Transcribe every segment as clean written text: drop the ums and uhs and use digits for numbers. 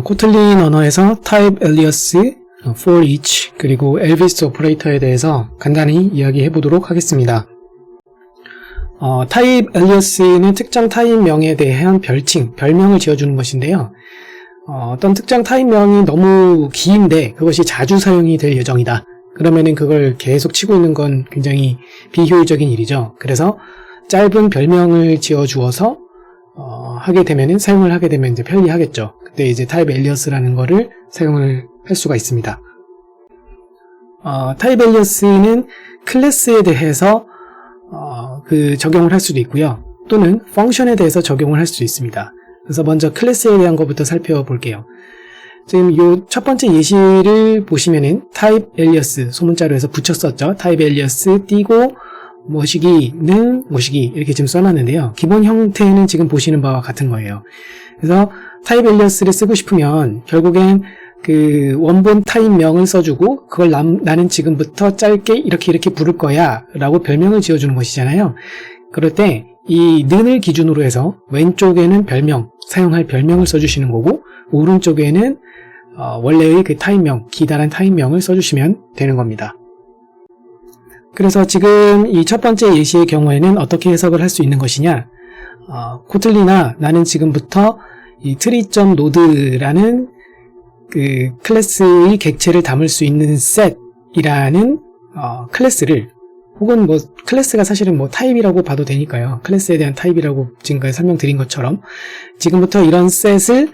코틀린 언어에서 type alias, for each, 그리고 elvis 오퍼레이터에 대해서 간단히 이야기해 보도록 하겠습니다. type alias는 특정 타입명에 대한 별칭, 별명을 지어주는 것인데요. 어떤 특정 타입명이 너무 긴데 그것이 자주 사용이 될 예정이다. 그러면은 그걸 계속 치고 있는 건 굉장히 비효율적인 일이죠. 그래서 짧은 별명을 지어주어서 사용을 하게 되면 이제 편리하겠죠. 그때 이제 type alias라는 거를 사용을 할 수가 있습니다. type alias는 클래스에 대해서 적용을 할 수도 있고요. 또는 펑션에 대해서 적용을 할 수도 있습니다. 그래서 먼저 클래스에 대한 것부터 살펴볼게요. 지금 요 첫 번째 예시를 보시면은 type alias 소문자로 해서 붙였었죠. type alias 띄고 뭐시기는 뭐시기 이렇게 지금 써놨는데요. 기본 형태는 지금 보시는 바와 같은 거예요. 그래서 type alias를 쓰고 싶으면 결국엔 그 원본 타입명을 써주고 그걸 나는 지금부터 짧게 이렇게 부를 거야 라고 별명을 지어주는 것이잖아요. 그럴 때 이 는을 기준으로 해서 왼쪽에는 별명, 사용할 별명을 써주시는 거고 오른쪽에는 원래의 그 타입명, 기다란 타입명을 써주시면 되는 겁니다. 그래서 지금 이 첫 번째 예시의 경우에는 어떻게 해석을 할 수 있는 것이냐, 코틀린아 나는 지금부터 이 tree.node라는 그 클래스의 객체를 담을 수 있는 set이라는 클래스를, 혹은 뭐 클래스가 사실은 뭐 타입이라고 봐도 되니까요. 클래스에 대한 타입이라고 지금까지 설명드린 것처럼 지금부터 이런 set을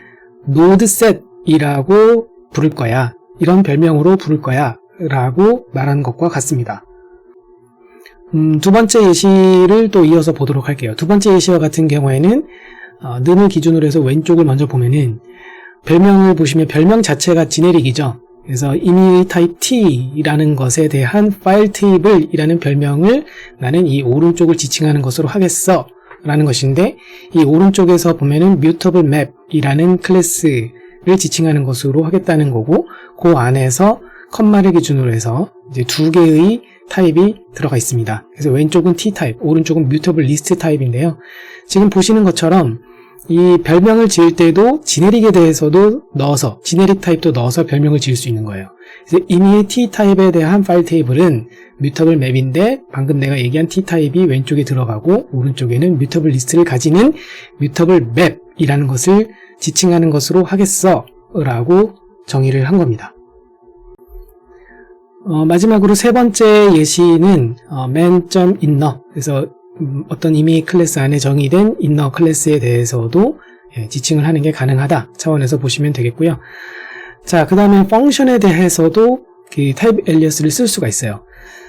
node set이라고 부를 거야, 이런 별명으로 부를 거야 라고 말하는 것과 같습니다. 두 번째 예시를 또 이어서 보도록 할게요. 두 번째 예시와 같은 경우에는 는을 기준으로 해서 왼쪽을 먼저 보면은 별명을 보시면 별명 자체가 지네릭이죠. 그래서 image type t라는 것에 대한 file table이라는 별명을 나는 이 오른쪽을 지칭하는 것으로 하겠어 라는 것인데, 이 오른쪽에서 보면은 mutable map이라는 클래스를 지칭하는 것으로 하겠다는 거고, 그 안에서 컴마를 기준으로 해서 이제 두 개의 타입이 들어가 있습니다. 그래서 왼쪽은 t 타입, 오른쪽은 mutable list 타입인데요. 지금 보시는 것처럼 이 별명을 지을 때도 지네릭에 대해서도 넣어서, 지네릭 타입도 넣어서 별명을 지을 수 있는 거예요. 그래서 이미 t 타입에 대한 파일 테이블은 mutable map인데 방금 내가 얘기한 t 타입이 왼쪽에 들어가고 오른쪽에는 mutable list를 가지는 mutable map이라는 것을 지칭하는 것으로 하겠어 라고 정의를 한 겁니다. 마지막으로 세 번째 예시는 man.inner, 그래서 어떤 이미 클래스 안에 정의된 inner 클래스에 대해서도 지칭을 하는 게 가능하다 차원에서 보시면 되겠고요. 자, 그 다음에 펑션에 대해서도 그 type alias를 쓸 수가 있어요.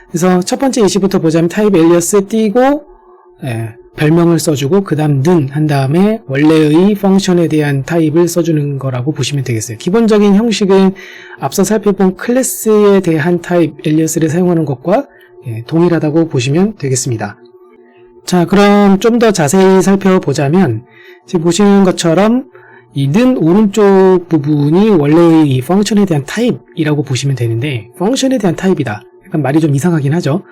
그래서 첫 번째 예시부터 보자면 type alias 띄고 별명을 써주고 그 다음 는 한 다음에 원래의 펑션에 대한 타입을 써주는 거라고 보시면 되겠어요. 기본적인 형식은 앞서 살펴본 클래스에 대한 타입 alias를 사용하는 것과 동일하다고 보시면 되겠습니다. 자, 그럼 좀 더 자세히 살펴보자면 지금 보시는 것처럼 이 는 오른쪽 부분이 원래의 이 펑션에 대한 타입이라고 보시면 되는데, 펑션에 대한 타입이다. 약간 말이 좀 이상하긴 하죠.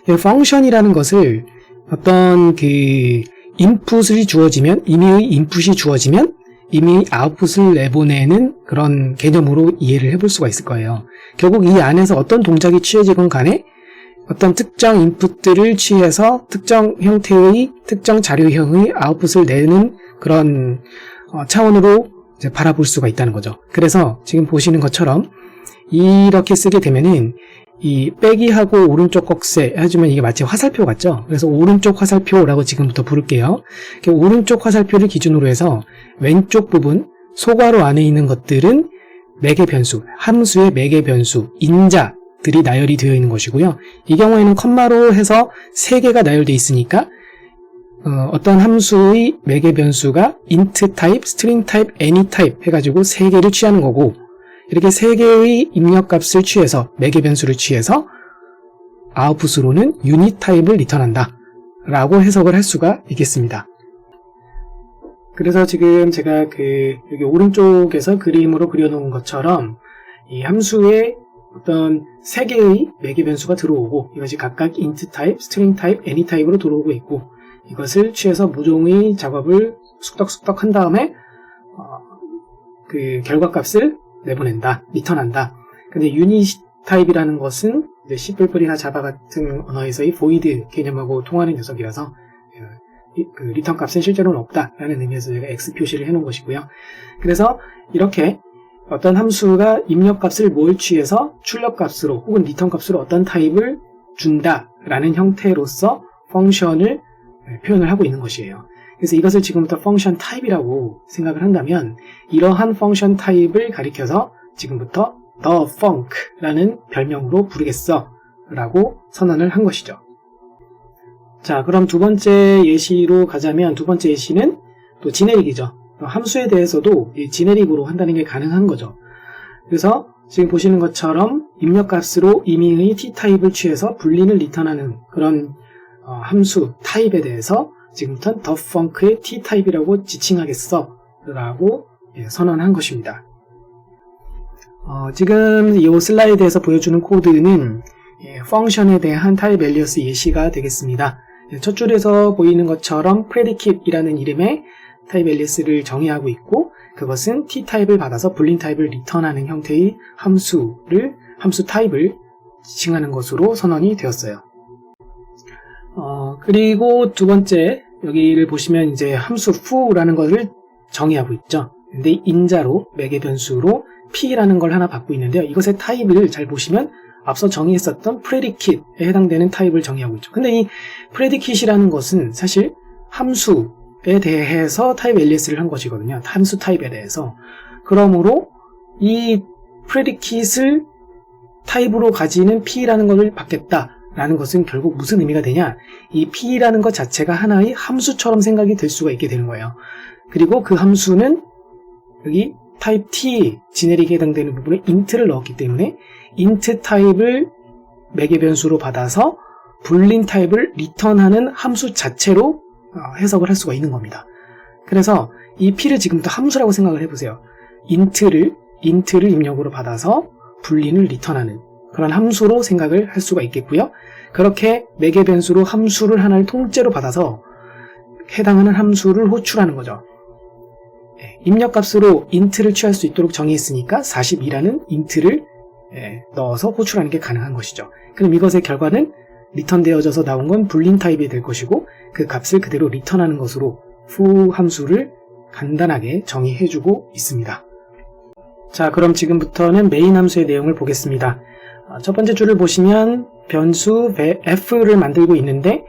펑션이라는 것을 어떤 그 인풋이 주어지면, 임의의 인풋이 주어지면 이미 아웃풋을 내보내는 그런 개념으로 이해를 해볼 수가 있을 거예요. 결국 이 안에서 어떤 동작이 취해지건 간에 어떤 특정 인풋들을 취해서 특정 형태의, 특정 자료형의 아웃풋을 내는 그런 차원으로 이제 바라볼 수가 있다는 거죠. 그래서 지금 보시는 것처럼 이렇게 쓰게 되면은 이 빼기하고 오른쪽 꺽쇠 해주면 이게 마치 화살표 같죠? 그래서 오른쪽 화살표라고 지금부터 부를게요. 오른쪽 화살표를 기준으로 해서 왼쪽 부분, 소괄호 안에 있는 것들은 매개 변수, 함수의 매개 변수, 인자들이 나열이 되어 있는 것이고요. 이 경우에는 컴마로 해서 3개가 나열되어 있으니까 어떤 함수의 매개 변수가 int 타입, string 타입, any 타입 해가지고 3개를 취하는 거고, 이렇게 3개의 입력값을 취해서, 매개 변수를 취해서 아웃풋으로는 유닛 타입을 리턴한다 라고 해석을 할 수가 있겠습니다. 그래서 지금 제가 여기 오른쪽에서 그림으로 그려놓은 것처럼 이 함수에 어떤 3개의 매개 변수가 들어오고, 이것이 각각 int 타입, string 타입, any 타입으로 들어오고 있고, 이것을 취해서 모종의 작업을 쑥덕쑥덕 한 다음에 그 결과값을 내보낸다, 리턴한다. 근데 유닛 타입이라는 것은 이제 C++이나 자바 같은 언어에서의 void 개념하고 통하는 녀석이라서 그 리턴 값은 실제로는 없다라는 의미에서 제가 X 표시를 해놓은 것이고요. 그래서 이렇게 어떤 함수가 입력값을 뭘 취해서 출력값으로 혹은 리턴값으로 어떤 타입을 준다라는 형태로서 펑션을 표현을 하고 있는 것이에요. 그래서 이것을 지금부터 펑션 타입이라고 생각을 한다면 이러한 펑션 타입을 가리켜서 지금부터 the func라는 별명으로 부르겠어 라고 선언을 한 것이죠. 자, 그럼 두 번째 예시로 가자면 두 번째 예시는 또 지네릭이죠. 함수에 대해서도 지네릭으로 한다는 게 가능한 거죠. 그래서 지금 보시는 것처럼 입력값으로 임의의 t타입을 취해서 불린을 리턴하는 그런 함수 타입에 대해서 지금부터 the func의 t타입이라고 지칭하겠어 라고 선언한 것입니다. 지금 이 슬라이드에서 보여주는 코드는 펑션에 대한 타입 앨리어스 예시가 되겠습니다. 첫 줄에서 보이는 것처럼 predicate이라는 이름의 타입 앨리어스를 정의하고 있고 그것은 t타입을 받아서 불린 타입을 리턴하는 형태의 함수 타입을 지칭하는 것으로 선언이 되었어요. 그리고 두 번째 여기를 보시면 이제 함수 foo라는 것을 정의하고 있죠. 근데 인자로 매개 변수로 p라는 걸 하나 받고 있는데요. 이것의 타입을 잘 보시면 앞서 정의했었던 predicate에 해당되는 타입을 정의하고 있죠. 근데 이 predicate이라는 것은 사실 함수에 대해서 타입 앨리어스를 한 것이거든요. 함수 타입에 대해서. 그러므로 이 predicate을 타입으로 가지는 p라는 것을 받겠다라는 것은 결국 무슨 의미가 되냐? 이 p라는 것 자체가 하나의 함수처럼 생각이 될 수가 있게 되는 거예요. 그리고 그 함수는 여기 타입 t, 지네릭에 해당되는 부분에 int를 넣었기 때문에 int 타입을 매개 변수로 받아서 불린 타입을 리턴하는 함수 자체로 해석을 할 수가 있는 겁니다. 그래서 이 p를 지금부터 함수라고 생각을 해보세요. int를 입력으로 받아서 불린을 리턴하는 그런 함수로 생각을 할 수가 있겠고요. 그렇게 매개 변수로 함수를 하나를 통째로 받아서 해당하는 함수를 호출하는 거죠. 입력값으로 int를 취할 수 있도록 정의했으니까 42라는 int를 넣어서 호출하는 게 가능한 것이죠. 그럼 이것의 결과는 리턴되어져서 나온 건 불린 타입이 될 것이고 그 값을 그대로 리턴하는 것으로 foo 함수를 간단하게 정의해주고 있습니다. 자, 그럼 지금부터는 메인 함수의 내용을 보겠습니다. 첫 번째 줄을 보시면 변수 f를 만들고 있는데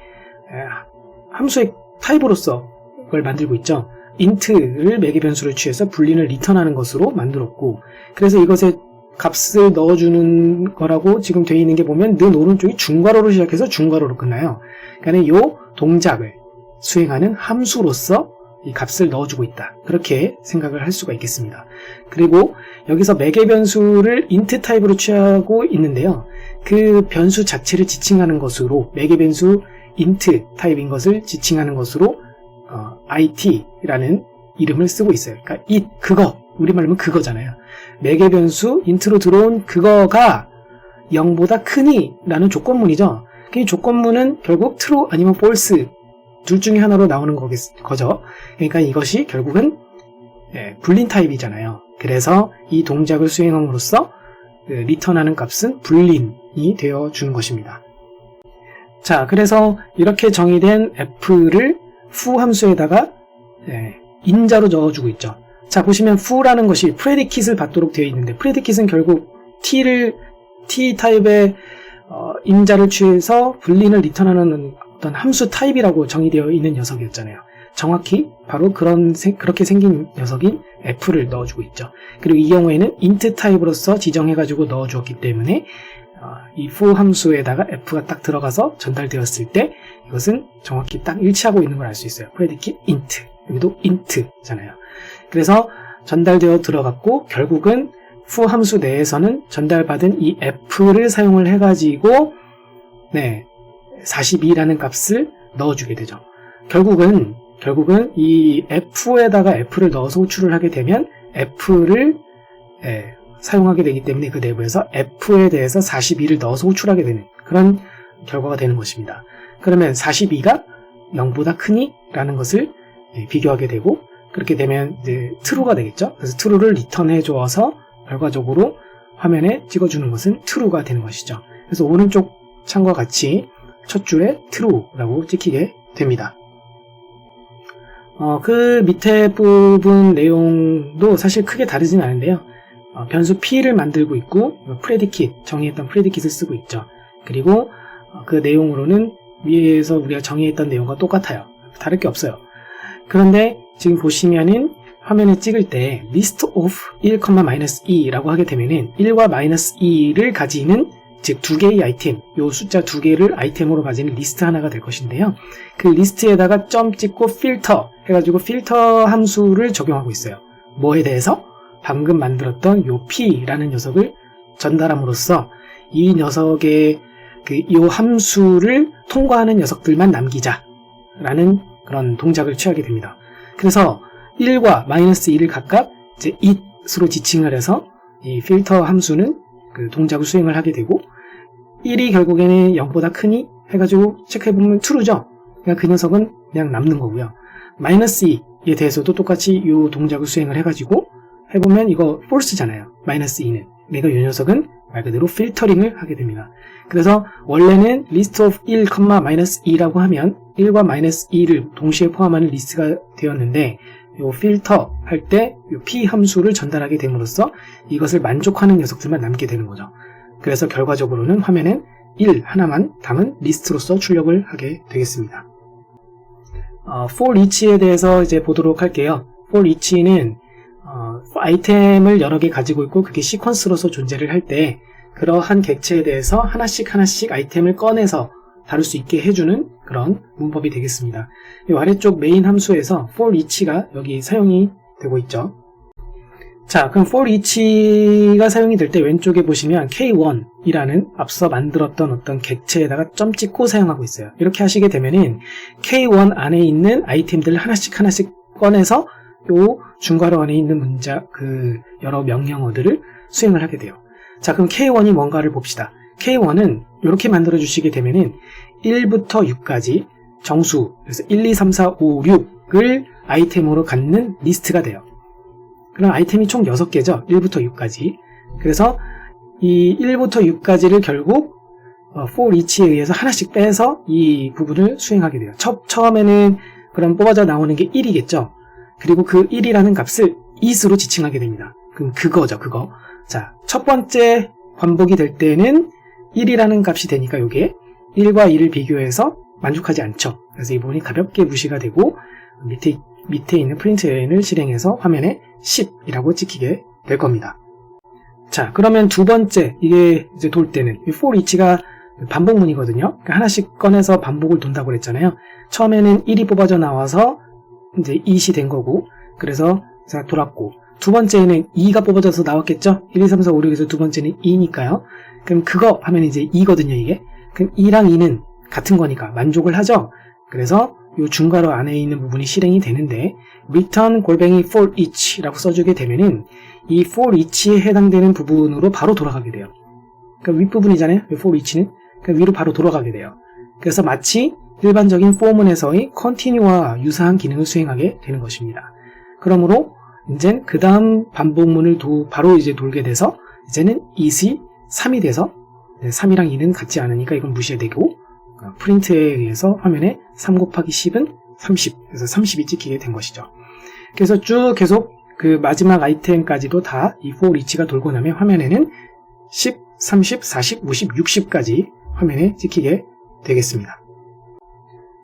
함수의 타입으로서 그걸 만들고 있죠. int를 매개 변수를 취해서 불린을 리턴하는 것으로 만들었고 그래서 이것에 값을 넣어주는 거라고 지금 되어 있는 게 보면 는 오른쪽이 중괄호로 시작해서 중괄호로 끝나요. 그러니까 이 동작을 수행하는 함수로서 이 값을 넣어주고 있다. 그렇게 생각을 할 수가 있겠습니다. 그리고 여기서 매개 변수를 int 타입으로 취하고 있는데요. 그 변수 자체를 지칭하는 것으로 매개 변수 int 타입인 것을 지칭하는 것으로 it라는 이름을 쓰고 있어요. 그러니까 그거, 우리말로 하면 그거잖아요. 매개 변수 int로 들어온 그거가 0보다 크니 라는 조건문이죠. 그 조건문은 결국 true 아니면 false 둘 중에 하나로 나오는 거죠. 그러니까 이것이 결국은 불린 타입이잖아요. 그래서 이 동작을 수행함으로써 리턴하는 값은 불린이 되어 주는 것입니다. 자, 그래서 이렇게 정의된 f를 foo 함수에다가 인자로 넣어주고 있죠. 자, 보시면 foo라는 것이 predicate을 받도록 되어 있는데 predicate은 결국 t 타입의 인자를 취해서 불린을 리턴하는 어떤 함수 타입이라고 정의되어 있는 녀석이었잖아요. 정확히 바로 그렇게 생긴 녀석인 f를 넣어주고 있죠. 그리고 이 경우에는 int 타입으로서 지정해가지고 넣어주었기 때문에 이 foo 함수에다가 f가 딱 들어가서 전달되었을 때 이것은 정확히 딱 일치하고 있는 걸 알 수 있어요. predicate int, 여기도 int잖아요. 그래서 전달되어 들어갔고 결국은 foo 함수 내에서는 전달받은 이 f를 사용을 해가지고 42라는 값을 넣어주게 되죠. 결국은 이 f에다가 f를 넣어서 호출을 하게 되면 f를 사용하게 되기 때문에 그 내부에서 f에 대해서 42를 넣어서 호출하게 되는 그런 결과가 되는 것입니다. 그러면 42가 0보다 크니? 라는 것을 비교하게 되고 그렇게 되면 이제 true가 되겠죠. 그래서 true를 리턴해 주어서 결과적으로 화면에 찍어주는 것은 true가 되는 것이죠. 그래서 오른쪽 창과 같이 첫 줄에 true라고 찍히게 됩니다. 그 밑에 부분 내용도 사실 크게 다르진 않은데요. 변수 P를 만들고 있고 predicate, 정의했던 predicate를 쓰고 있죠. 그리고 그 내용으로는 위에서 우리가 정의했던 내용과 똑같아요. 다를 게 없어요. 그런데 지금 보시면은 화면에 찍을 때 list of 1,-2라고 하게 되면은 1과 -2를 가지는 즉 두 개의 아이템, 요 숫자 두 개를 아이템으로 가지는 리스트 하나가 될 것인데요. 그 리스트에다가 점 찍고 필터 해가지고 필터 함수를 적용하고 있어요. 뭐에 대해서? 방금 만들었던 요 P라는 녀석을 전달함으로써 이 녀석의 요 함수를 통과하는 녀석들만 남기자라는 그런 동작을 취하게 됩니다. 그래서 1과 -2를 각각 이제 it으로 지칭을 해서 이 필터 함수는 그 동작을 수행을 하게 되고 1이 결국에는 0보다 크니 해가지고 체크해보면 true죠. 그러니까 그 녀석은 그냥 남는 거고요. -2에 대해서도 똑같이 이 동작을 수행을 해가지고 해보면 이거 false잖아요. -2는. 그러니까 이 녀석은 말 그대로 필터링을 하게 됩니다. 그래서 원래는 list of 1,-2라고 하면 1과 -2를 동시에 포함하는 리스트가 되었는데 요 필터 할 때 요 P 함수를 전달하게 됨으로써 이것을 만족하는 녀석들만 남게 되는 거죠. 그래서 결과적으로는 화면엔 1 하나만 담은 리스트로서 출력을 하게 되겠습니다. for each에 대해서 이제 보도록 할게요. for each는 아이템을 여러 개 가지고 있고 그게 시퀀스로서 존재를 할 때 그러한 객체에 대해서 하나씩 아이템을 꺼내서 다룰 수 있게 해주는 그런 문법이 되겠습니다. 이 아래쪽 메인 함수에서 for each가 여기 사용이 되고 있죠. 자, 그럼 for each가 사용이 될 때 왼쪽에 보시면 K1이라는 앞서 만들었던 어떤 객체에다가 점 찍고 사용하고 있어요. 이렇게 하시게 되면은 K1 안에 있는 아이템들을 하나씩 꺼내서 요 중괄호 안에 있는 문자 여러 명령어들을 수행을 하게 돼요. 자, 그럼 K1이 뭔가를 봅시다. K1은 이렇게 만들어 주시게 되면은 1부터 6까지 정수, 그래서 1, 2, 3, 4, 5, 6을 아이템으로 갖는 리스트가 돼요. 그럼 아이템이 총 6개죠. 1부터 6까지. 그래서 이 1부터 6까지를 결국 for each에 의해서 하나씩 빼서 이 부분을 수행하게 돼요. 처음에는 그럼 뽑아져 나오는 게 1이겠죠. 그리고 그 1이라는 값을 it으로 지칭하게 됩니다. 그럼 그거죠, 그거. 자, 첫 번째 반복이 될 때는 1이라는 값이 되니까 이게 1과 2를 비교해서 만족하지 않죠. 그래서 이 부분이 가볍게 무시가 되고 밑에 있는 프린트n을 실행해서 화면에 10이라고 찍히게 될 겁니다. 자, 그러면 두 번째 이게 이제 돌 때는 이 for each가 반복문이거든요. 그러니까 하나씩 꺼내서 반복을 돈다고 그랬잖아요. 처음에는 1이 뽑아져 나와서 이제 it이 된 거고, 그래서 돌았고, 두 번째는 2가 뽑아져서 나왔겠죠? 1, 2, 3, 4, 5, 6에서 두 번째는 2니까요. 그럼 그거 하면 이제 2거든요, 이게. 그럼 2랑 2는 같은 거니까 만족을 하죠? 그래서 이 중괄호 안에 있는 부분이 실행이 되는데, return for each 라고 써주게 되면은, 이 for each에 해당되는 부분으로 바로 돌아가게 돼요. 그러니까 윗부분이잖아요, for each는. 그러니까 위로 바로 돌아가게 돼요. 그래서 마치 일반적인 for문에서의 continue와 유사한 기능을 수행하게 되는 것입니다. 그러므로 이제 그 다음 반복문을 바로 이제 돌게 돼서 이제는 it이 3이 돼서 3이랑 2는 같지 않으니까 이건 무시되고 프린트에 의해서 화면에 3 곱하기 10은 30, 그래서 30이 찍히게 된 것이죠. 그래서 쭉 계속 그 마지막 아이템까지도 다 이 for each가 돌고 나면 화면에는 10, 30, 40, 50, 60까지 화면에 찍히게 되겠습니다.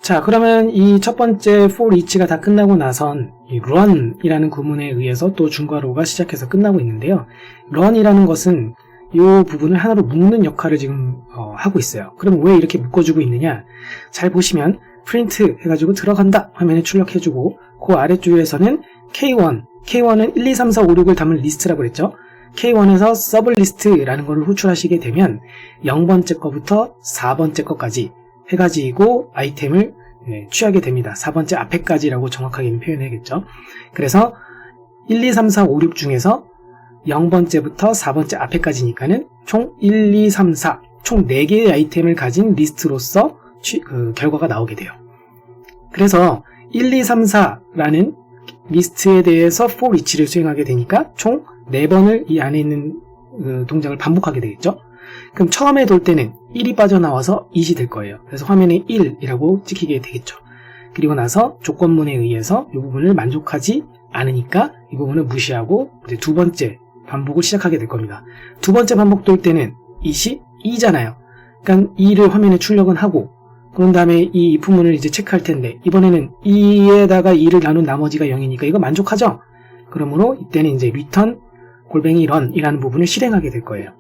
자, 그러면 이 첫 번째 for each가 다 끝나고 나선 이 run이라는 구문에 의해서 또 중괄호가 시작해서 끝나고 있는데요. run이라는 것은 이 부분을 하나로 묶는 역할을 지금 하고 있어요. 그럼 왜 이렇게 묶어주고 있느냐? 잘 보시면 print 해가지고 들어간다 화면에 출력해주고 그 아래쪽에서는 K1은 1, 2, 3, 4, 5, 6을 담은 리스트라고 그랬죠. K1에서 서블리스트라는 것을 호출하시게 되면 0번째 거부터 4번째 거까지 해가지고 아이템을 취하게 됩니다. 4번째 앞에까지라고 정확하게 표현해야겠죠. 그래서 1, 2, 3, 4, 5, 6 중에서 0번째부터 4번째 앞에까지니까는 총 1, 2, 3, 4 총 4개의 아이템을 가진 리스트로서 결과가 나오게 돼요. 그래서 1, 2, 3, 4라는 리스트에 대해서 for each를 수행하게 되니까 총 4번을 이 안에 있는 동작을 반복하게 되겠죠. 그럼 처음에 돌 때는 1이 빠져나와서 2이 될 거예요. 그래서 화면에 1이라고 찍히게 되겠죠. 그리고 나서 조건문에 의해서 이 부분을 만족하지 않으니까 이 부분을 무시하고 이제 두 번째 반복을 시작하게 될 겁니다. 두 번째 반복 돌 때는 it이 2잖아요. 그러니까 2를 화면에 출력은 하고 그런 다음에 이 if문을 이제 체크할 텐데 이번에는 2에다가 2를 나눈 나머지가 0이니까 이거 만족하죠? 그러므로 이때는 이제 return 골뱅이 run이라는 부분을 실행하게 될 거예요.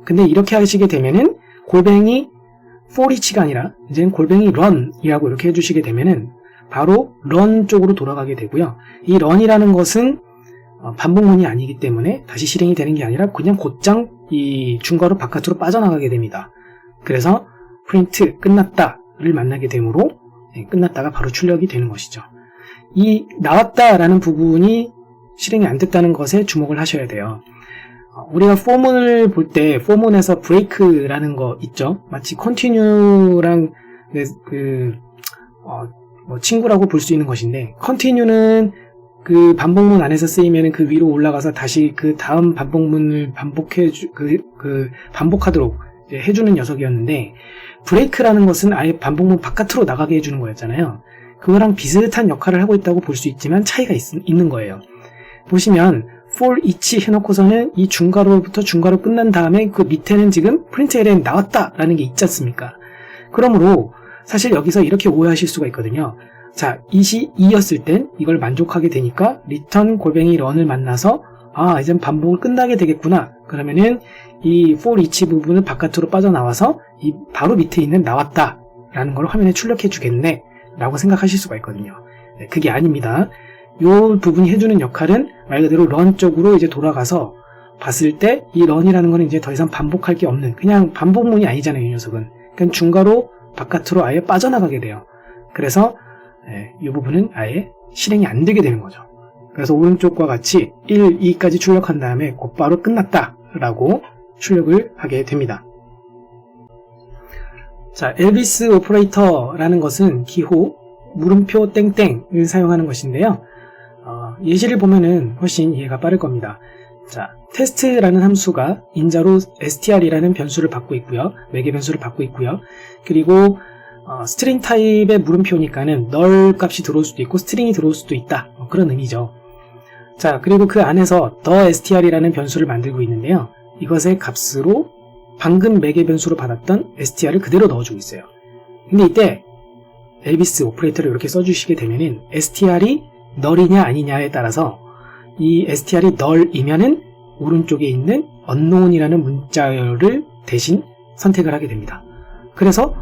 근데 이렇게 하시게 되면은 골뱅이 for each가 아니라 이제는 골뱅이 run이라고 이렇게 해주시게 되면은 바로 run 쪽으로 돌아가게 되고요. 이 run이라는 것은 반복문이 아니기 때문에 다시 실행이 되는 게 아니라 그냥 곧장 이 중괄호 바깥으로 빠져나가게 됩니다. 그래서 print 끝났다를 만나게 되므로 끝났다가 바로 출력이 되는 것이죠. 이 나왔다라는 부분이 실행이 안 됐다는 것에 주목을 하셔야 돼요. 우리가 for문을 볼 때 for문에서 break라는 거 있죠. 마치 continue랑 친구라고 볼 수 있는 것인데 continue는 그 반복문 안에서 쓰이면 그 위로 올라가서 다시 그 다음 반복문을 반복하도록 해주는 녀석이었는데 break라는 것은 아예 반복문 바깥으로 나가게 해주는 거였잖아요. 그거랑 비슷한 역할을 하고 있다고 볼 수 있지만 차이가 있는 거예요. 보시면 for each 해놓고서는 이 중괄호부터 중괄호 끝난 다음에 그 밑에는 지금 println 나왔다 라는 게 있지 않습니까? 그러므로 사실 여기서 이렇게 오해하실 수가 있거든요. 자, it이 2였을 땐 이걸 만족하게 되니까 return 골뱅이 run을 만나서 이젠 반복을 끝나게 되겠구나. 그러면은 이 for each 부분을 바깥으로 빠져나와서 이 바로 밑에 있는 나왔다 라는 걸 화면에 출력해 주겠네 라고 생각하실 수가 있거든요. 네, 그게 아닙니다. 이 부분이 해주는 역할은 말 그대로 run 쪽으로 이제 돌아가서 봤을 때 이 run이라는 거는 이제 더 이상 반복할 게 없는 그냥 반복문이 아니잖아요. 이 녀석은. 그냥 중괄호 바깥으로 아예 빠져나가게 돼요. 그래서 이 부분은 아예 실행이 안 되게 되는 거죠. 그래서 오른쪽과 같이 1, 2까지 출력한 다음에 곧바로 끝났다 라고 출력을 하게 됩니다. 자, 엘비스 오퍼레이터라는 것은 기호, 물음표 땡땡을 사용하는 것인데요. 예시를 보면은 훨씬 이해가 빠를 겁니다. 자, test라는 함수가 인자로 str이라는 변수를 받고 있고요. 매개 변수를 받고 있고요. 그리고 스트링 타입의 물음표니까는 null 값이 들어올 수도 있고 스트링이 들어올 수도 있다. 그런 의미죠. 자, 그리고 그 안에서 str이라는 변수를 만들고 있는데요. 이것의 값으로 방금 매개 변수로 받았던 str을 그대로 넣어주고 있어요. 근데 이때 엘비스 오퍼레이터를 이렇게 써주시게 되면은 str이 null이냐 아니냐에 따라서 이 str이 null이면은 오른쪽에 있는 unknown이라는 문자열을 대신 선택을 하게 됩니다. 그래서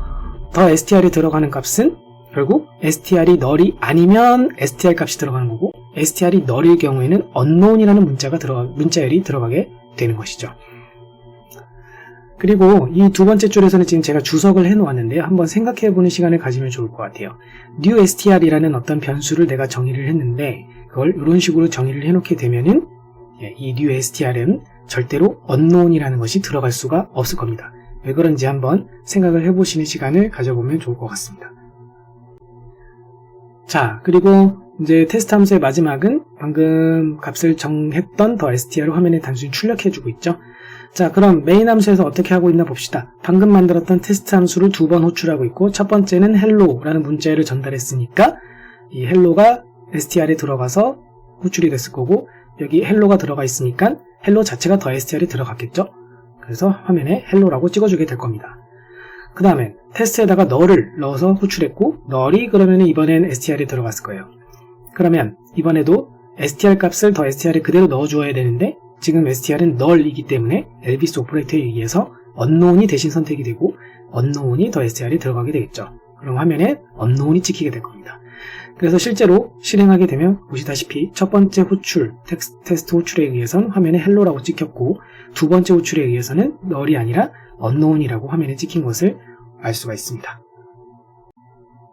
더 str이 들어가는 값은 결국 str이 null이 아니면 str 값이 들어가는 거고 str이 null일 경우에는 unknown이라는 문자열이 들어가게 되는 것이죠. 그리고 이 두 번째 줄에서는 지금 제가 주석을 해놓았는데요. 한번 생각해보는 시간을 가지면 좋을 것 같아요. new str이라는 어떤 변수를 내가 정의를 했는데 그걸 이런 식으로 정의를 해놓게 되면은 이 new str은 절대로 unknown이라는 것이 들어갈 수가 없을 겁니다. 왜 그런지 한번 생각을 해보시는 시간을 가져보면 좋을 것 같습니다. 자, 그리고 이제 테스트 함수의 마지막은 방금 값을 정했던 더 str을 화면에 단순히 출력해주고 있죠. 자, 그럼 메인 함수에서 어떻게 하고 있나 봅시다. 방금 만들었던 테스트 함수를 2번 호출하고 있고 첫 번째는 hello라는 문자열을 전달했으니까 이 hello가 str에 들어가서 호출이 됐을 거고 여기 hello가 들어가 있으니까 hello 자체가 더 str에 들어갔겠죠. 그래서 화면에 hello라고 찍어주게 될 겁니다. 그 다음에 테스트에다가 null을 넣어서 호출했고 null이 그러면 이번엔 str에 들어갔을 거예요. 그러면 이번에도 str 값을 더 str에 그대로 넣어주어야 되는데 지금 str은 null이기 때문에 엘비스 오퍼레이터에 의해서 unknown이 대신 선택이 되고 unknown이 더 str에 들어가게 되겠죠. 그럼 화면에 unknown이 찍히게 될 겁니다. 그래서 실제로 실행하게 되면 보시다시피 첫 번째 호출, 테스트 호출에 의해서는 화면에 hello라고 찍혔고 두 번째 호출에 의해서는 null이 아니라 unknown이라고 화면에 찍힌 것을 알 수가 있습니다.